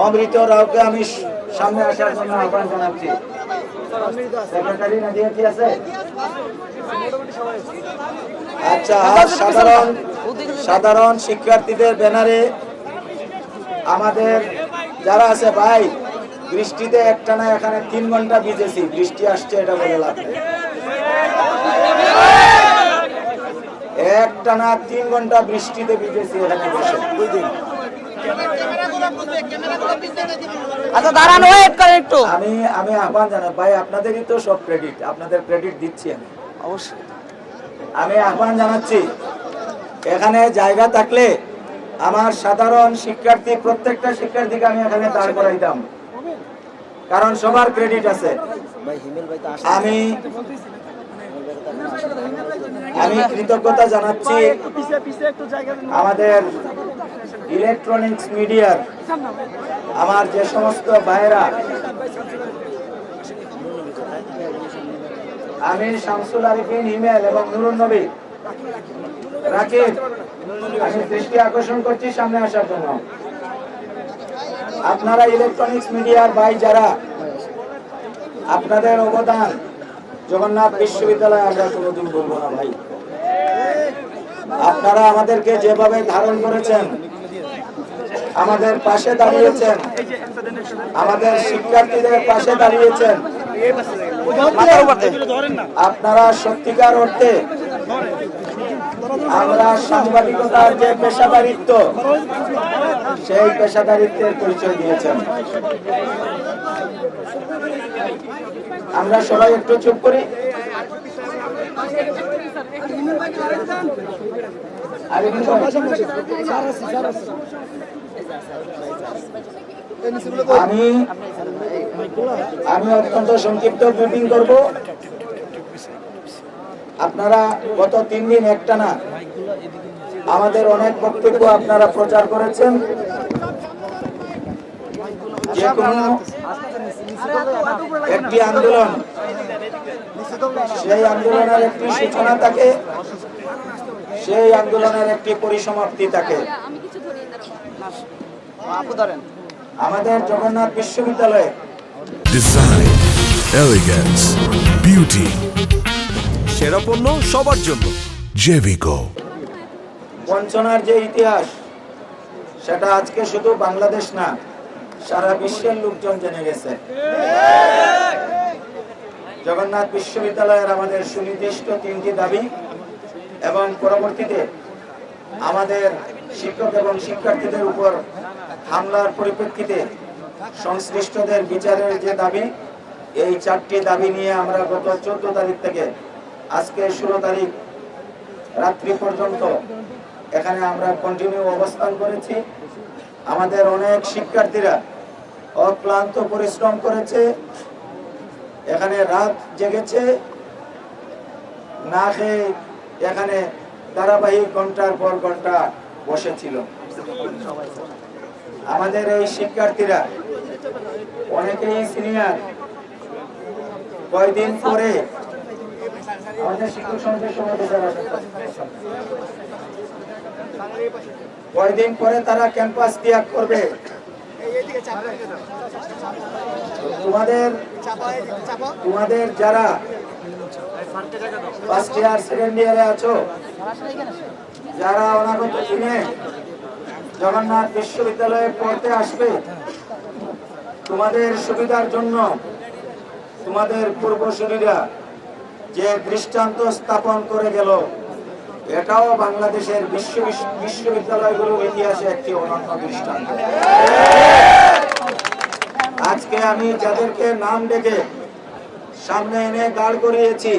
অমৃত রাওকে আমি সামনে আসার জন্য আহ্বান জানাচ্ছি। সেক্রেটারি নাদিয়া কি আছে? আচ্ছা, সাধারণ শিক্ষার্থীদের ব্যানারে আমাদের যারা আছে ভাই, বৃষ্টিতে একটানা এখানে 3 ঘন্টা ভিজেছি, বৃষ্টি আসছে এটা বলে লাভ নেই। একটানা 3 ঘন্টা বৃষ্টিতে ভিজেছি এখানে বসে। আচ্ছা দাঁড়ান, ওয়েট করেন একটু। আমি আহ্বান জানাই ভাই, আপনাদেরই তো সব ক্রেডিট, আপনাদের ক্রেডিট দিচ্ছি আমি। অবশ্যই আমি আহ্বান জানাচ্ছি, এখানে জায়গা থাকলে আমার সাধারণ শিক্ষার্থী, প্রত্যেকটা শিক্ষার্থীকে আমি এখানে দাঁড় করাইতাম, কারণ সবার ক্রেডিট আছে। আমি কৃতজ্ঞতা জানাচ্ছি আমাদের ইলেকট্রনিক্স মিডিয়ার আমার যে সমস্ত ভাইয়েরা, আমি শামসুল আরিফিন হিমেল এবং নুরুন নবী রাকিব, আমি দৃষ্টি আকর্ষণ করছি সামনে আসার জন্য। আপনারা ইলেকট্রনিক্স মিডিয়ার ভাই যারা, আপনাদের অবদান জগন্নাথ বিশ্ববিদ্যালয়ে আমরা কোনোদিন বলবো না ভাই। আপনারা আমাদেরকে যেভাবে ধারণ করেছেন, আমাদের পাশে দাঁড়িয়েছেন, আমাদের শিক্ষার্থীদের পাশে দাঁড়িয়েছেন, আপনারা সত্যিকার অর্থে আমরা সাংবাদিকতার যে পেশাদারিত্ব, সেই পেশাদারিত্বের পরিচয় দিয়েছেন। আমরা সবাই একটু চুপ করি। আমি অত্যন্ত সংক্ষিপ্ত ব্রিফিং করব। আপনারা গত 3 দিন একটানা আমাদের অনেক বক্তব্য আপনারা প্রচার করেছেন। যে কোনো একটি আন্দোলন, সেই আন্দোলনের একটি সূচনা থাকে, সেই আন্দোলনের একটি পরিসমাপ্তি থাকে। আমাদের জগন্নাথ বিশ্ববিদ্যালয়ে ডিজাইন, এলিগেন্স, বিউটি, সেরা পণ্য সবার জন্য জেভিকো। বঞ্চনার যে ইতিহাস, সেটা আজকে শুধু বাংলাদেশ না, সারা বিশ্বের লোকজন জেনে গেছে। জগন্নাথ বিশ্ববিদ্যালয়ের আমাদের সুনির্দিষ্ট 3টি দাবি এবং পরবর্তীতে আমাদের শিক্ষক এবং শিক্ষার্থীদের উপর হামলার পরিপ্রেক্ষিতে সংশ্লিষ্টদের বিচারের যে দাবি, এই 4টি দাবি নিয়ে আমরা গত 14 তারিখ থেকে আজকে 16 তারিখ রাত্রি পর্যন্ত এখানে আমরা কন্টিনিউ অবস্থান করেছি। আমাদের অনেক শিক্ষার্থীরা অক্লান্ত পরিশ্রম করেছে, এখানে রাত জেগেছে, না খেয়ে এখানে ধারাবাহিক ঘন্টার পর ঘন্টা বসেছিল। আমাদের এই শিক্ষার্থীরা অনেকেই সিনিয়র। কয়েকদিন পরে আমাদের শিক্ষক সমিতির কয়েকদিন পরে তারা ক্যাম্পাস ত্যাগ করবে। তোমাদের যারা ফার্স্ট ইয়ার সেকেন্ড ইয়ারে আছো, যারা অনাগত দিনে জগন্নাথ বিশ্ববিদ্যালয়ে পড়তে আসবে, তোমাদের সুবিধার জন্য তোমাদের পূর্বসূরীরা যে দৃষ্টান্ত স্থাপন করে গেল, এটাও বাংলাদেশের বিশ্ববিদ্যালয়গুলোর ইতিহাসে একটি অনন্য দৃষ্টান্ত। আজকে আমি যাদেরকে নাম ডেকে সামনে এনে দাঁড় করিয়েছি,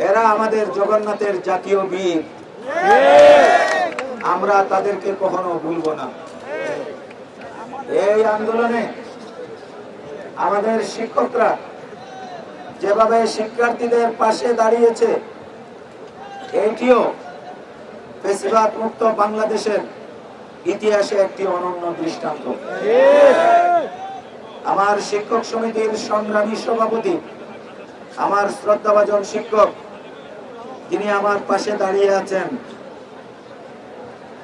এরা আমাদের জগন্নাথের জাতীয় বীর। আমরা তাদেরকে কখনো ভুলব না। এই আন্দোলনে আমাদের শিক্ষকরা যেভাবে শিক্ষার্থীদের পাশে দাঁড়িয়েছে, এটিও ফ্যাসিবাদ মুক্ত বাংলাদেশের ইতিহাসে একটি অনন্য দৃষ্টান্ত। আমার শিক্ষক সমিতির সংগ্রামী সভাপতি, আমার শ্রদ্ধাভাজন শিক্ষক, যিনি আমার পাশে দাঁড়িয়ে আছেন,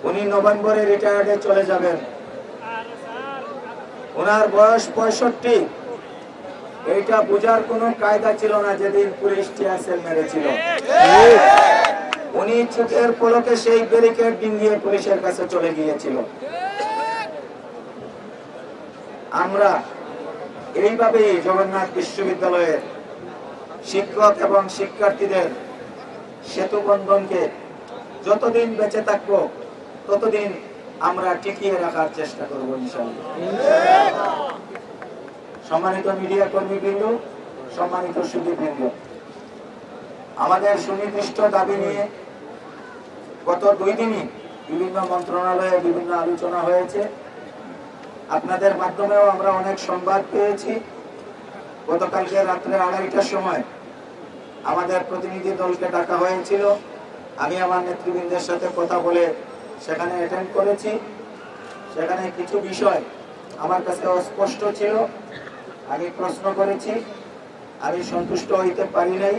উনি নভেম্বরে রিটায়ার্ডে চলে যাবেন। ওনার বয়স 65। এইটা বোঝার কোনো কায়দা ছিল না যেদিন পুলিশ টিয়ারশেল মেরেছিল। উনি চোখের পলকে সেই ব্যারিকেড ডিঙ্গিয়ে পুলিশের কাছে চলে গিয়েছিল। আমরা এইভাবেই জগন্নাথ বিশ্ববিদ্যালয়ের শিক্ষক এবং শিক্ষার্থীদের সেতু বন্ধনকে যতদিন বেঁচে থাকবো ততদিন আমরা টিকিয়ে রাখার চেষ্টা করবো ইনশাআল্লাহ। সম্মানিত মিডিয়া কর্মীবৃন্দ, সম্মানিত সুধীবৃন্দ, আমাদের সুনির্দিষ্ট দাবি নিয়ে গত 2 দিনই বিভিন্ন মন্ত্রণালয়ে বিভিন্ন আলোচনা হয়েছে। আপনাদের মাধ্যমেও আমরা অনেক সংবাদ পেয়েছি। গতকালকে রাত্রে 2:30টার সময় আমাদের প্রতিনিধি দলকে ডাকা হয়েছিল। আমি আমার নেতৃবৃন্দের সাথে কথা বলে সেখানে অ্যাটেন্ড করেছি। সেখানে কিছু বিষয় আমার কাছে অস্পষ্ট ছিল। আমি প্রশ্ন করেছি, আমি সন্তুষ্ট হইতে পারি নাই।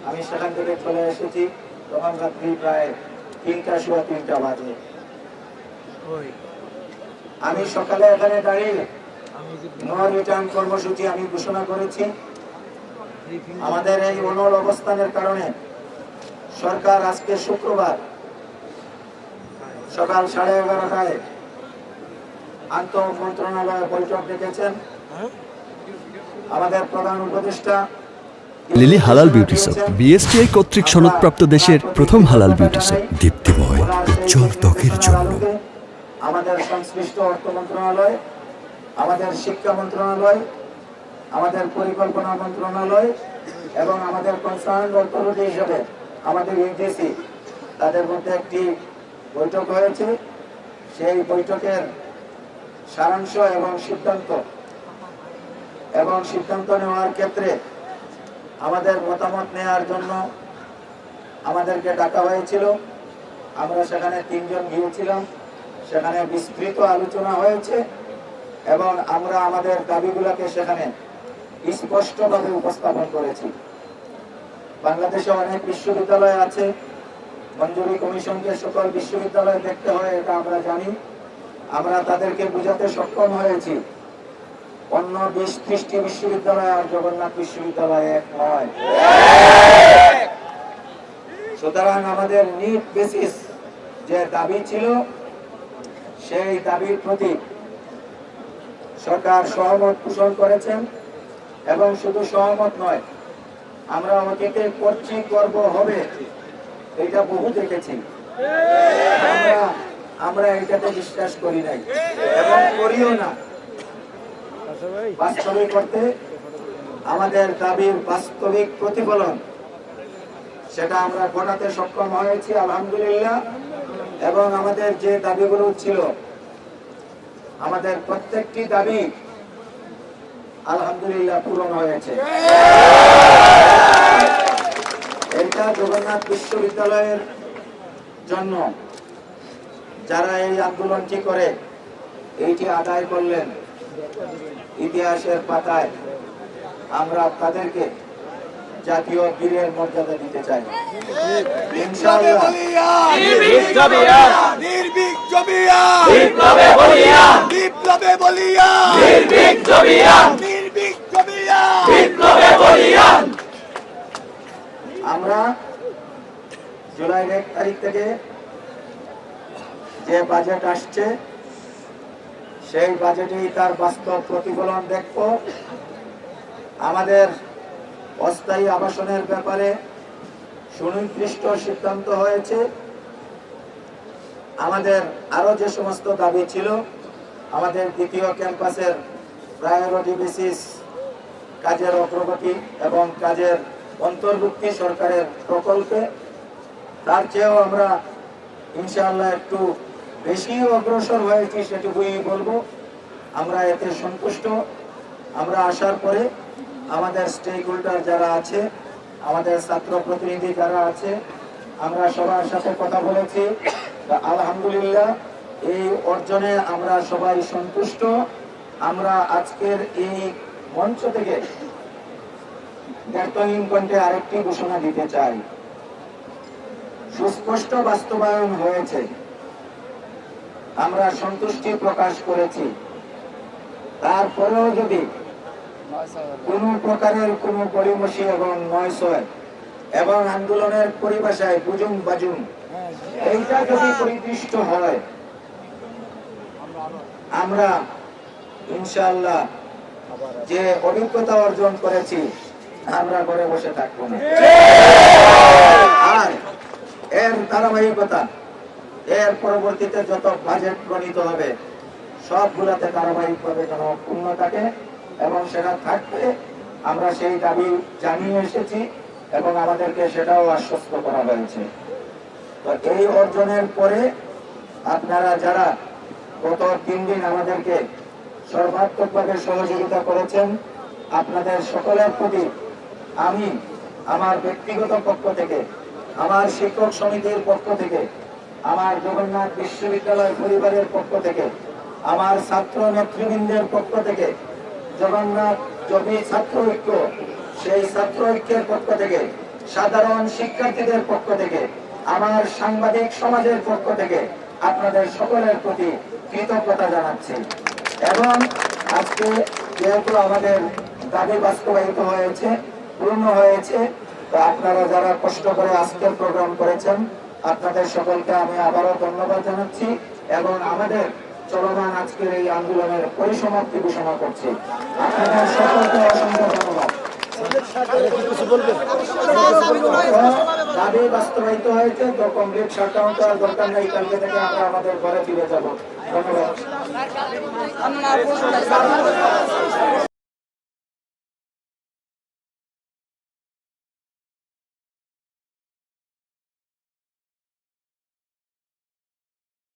আমি সেখান থেকে চলে এসেছি। তখন রাত্রি প্রায় 3টা বাজে। আমি সকালে এখানে দাঁড়িয়ে নো রিটার্ন কর্মসূচি আমি ঘোষণা করেছি। আমাদের এই অনড় অবস্থানের কারণে সরকার আজকে শুক্রবার সকাল 11:30টায় আন্তঃ মন্ত্রণালয় বৈঠক ডেকেছেন। আমাদের প্রধান উপদেষ্টা লিলি হালাল বিউটি শপ, বিএসটিআই কর্তৃক সনদপ্রাপ্ত দেশের প্রথম হালাল বিউটি শপ। দীপ্তিময় উজ্জ্বল ত্বকের জন্য আমাদের সংশ্লিষ্ট অর্থ মন্ত্রণালয়, আমাদের শিক্ষা মন্ত্রণালয়, আমাদের পরিকল্পনা মন্ত্রণালয় এবং আমাদের কনসার্ন অথরিটি হিসেবে আমাদের ইউজিসি, তাদের মধ্যে একটি বৈঠক হয়েছে। সেই বৈঠকের সারাংশ এবং সিদ্ধান্ত নেওয়ার ক্ষেত্রে আমাদের মতামত নেওয়ার জন্য আমাদেরকে ডাকা হয়েছিল। আমরা সেখানে 3 জন গিয়েছিলাম। সেখানে বিস্তৃত আলোচনা হয়েছে এবং আমরা আমাদের দাবিগুলোকে সেখানে স্পষ্টভাবে উপস্থাপন করেছি। বাংলাদেশে অনেক বিশ্ববিদ্যালয় আছে, মঞ্জুরি কমিশনকে সকল বিশ্ববিদ্যালয় দেখতে হয়, এটা আমরা জানি। আমরা তাদেরকে বোঝাতে সক্ষম হয়েছি অন্য 20-30টি বিশ্ববিদ্যালয় আর জগন্নাথ বিশ্ববিদ্যালয় এক নয়। সুতরাং আমাদের নিট বেসিস যে দাবি ছিল, সেই দাবির প্রতি সরকার সহমত পোষণ করেছেন এবং শুধু সহমত নয়, আমরা অতীতে করব হবে এটা বহু দেখেছি। আমরা এটাতে বিশ্বাস করি নাই এবং করিও না। বাস্তবিক করতে আমাদের দাবির বাস্তবিক প্রতিফলন সেটা আমরা ঘটাতে সক্ষম হয়েছি আলহামদুলিল্লাহ। এবং আমাদের যে দাবিগুলো ছিল, আমাদের প্রত্যেকটি দাবি আলহামদুলিল্লাহ পূরণ হয়েছে। এটা জগন্নাথ বিশ্ববিদ্যালয়ের জন্য যারা এই আন্দোলনটি করে এইটি আদায় করলেন, ইতিহাসের পাতায় আমরা তাদেরকে জাতীয় বীরের মর্যাদা দিতে চাই ইনশাআল্লাহ। আমরা জুলাইয়ের 1 তারিখ থেকে যে বাজেট আসছে, সেই বাজেটেই তার বাস্তব প্রতিফলন দেখব। আমাদের অস্থায়ী আবাসনের ব্যাপারে সুনির্দিষ্ট সিদ্ধান্ত হয়েছে। আমাদের আরো যে সমস্ত দাবি ছিল, আমাদের দ্বিতীয় ক্যাম্পাসের প্রায়োরিটি বেসিস কাজের অগ্রগতি এবং কাজের অন্তর্ভুক্তি সরকারের প্রকল্পে, তার চেয়েও আমরা ইনশাআল্লাহ একটু বেশি অগ্রসর হয়েছি, সেটুকুই বলবো। আমরা এতে সন্তুষ্ট। আমরা আসার পরে আমাদের স্টেক হোল্ডার যারা আছে, আমাদের ছাত্র প্রতিনিধি যারা আছে, আমরা সবার সাথে কথা বলেছি। আলহামদুলিল্লাহ এই অর্জনে আমরা সবাই সন্তুষ্ট। আমরা আজকের এই মঞ্চ থেকে ব্যর্থহীন কণ্ঠে আরেকটি ঘোষণা দিতে চাই। সুস্পষ্ট বাস্তবায়ন হয়েছে, আমরা সন্তুষ্টি প্রকাশ করেছি। তারপরেও যদি কোনো প্রকারের কোনো পরিমসি এবং নয়সয় এবং আন্দোলনের পরিভাষায় বুঝুন বাজুন এইটা যদি পরিদৃষ্ট হয়, আমরা ইনশাআল্লাহ যে অভিজ্ঞতা অর্জন করেছি আমরা ঘরে বসে থাকবো না। আর এর ধারাবাহিকতা, এর পরবর্তীতে যত বাজেট প্রণীত হবে সবগুলাতে ধারাবাহিকভাবে যেন পূর্ণ থাকে এবং সেটা থাকবে, আমরা সেই দাবি জানিয়ে এসেছি এবং আমাদেরকে সেটাও আশ্বস্ত করা হয়েছে। তো এই অর্জনের পরে আপনারা যারা গত 3 দিন আমাদেরকে সর্বাত্মকভাবে সহযোগিতা করেছেন, আপনাদের সকলের প্রতি আমি আমার ব্যক্তিগত পক্ষ থেকে, আমার শিক্ষক সমিতির পক্ষ থেকে, আমার জগন্নাথ বিশ্ববিদ্যালয় পরিবারের পক্ষ থেকে, আমার ছাত্র নেতৃবৃন্দের পক্ষ থেকে, জগন্নাথ জমি ছাত্র ঐক্য সেই ছাত্র ঐক্যের পক্ষ থেকে, সাধারণ শিক্ষার্থীদের পক্ষ থেকে, আমার সাংবাদিক সমাজের পক্ষ থেকে আপনাদের সকলের প্রতি কৃতজ্ঞতা জানাচ্ছি। এবং আজকে যেহেতু আমাদের দাবি বাস্তবায়িত হয়েছে, পূর্ণ হয়েছে, তো আপনারা যারা কষ্ট করে আজকের প্রোগ্রাম করেছেন আপনাদের সকলকে আমি আবারও ধন্যবাদ জানাচ্ছি এবং আমাদের চলমান আজকের এই আন্দোলনের পরিসমাপ্তি ঘোষণা করছি। আপনাদের সকলকে অসংখ্য ধন্যবাদ। দাবি বাস্তবায়িত হয়েছে, তো কমপ্লিট শাটডাউন করার দরকার নেই, কালকে থেকে আমরা আমাদের ঘরে ফিরে যাব। ধন্যবাদ।